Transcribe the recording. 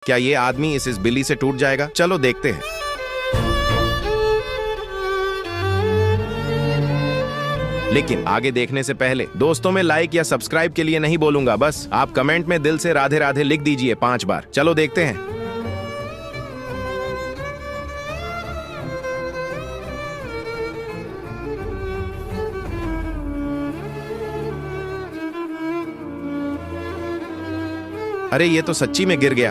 क्या ये आदमी इस बिल्ली से टूट जाएगा? चलो देखते हैं। लेकिन आगे देखने से पहले दोस्तों में लाइक या सब्सक्राइब के लिए नहीं बोलूंगा, बस आप कमेंट में दिल से राधे राधे लिख दीजिए 5 बार। चलो देखते हैं। अरे ये तो सच्ची में गिर गया।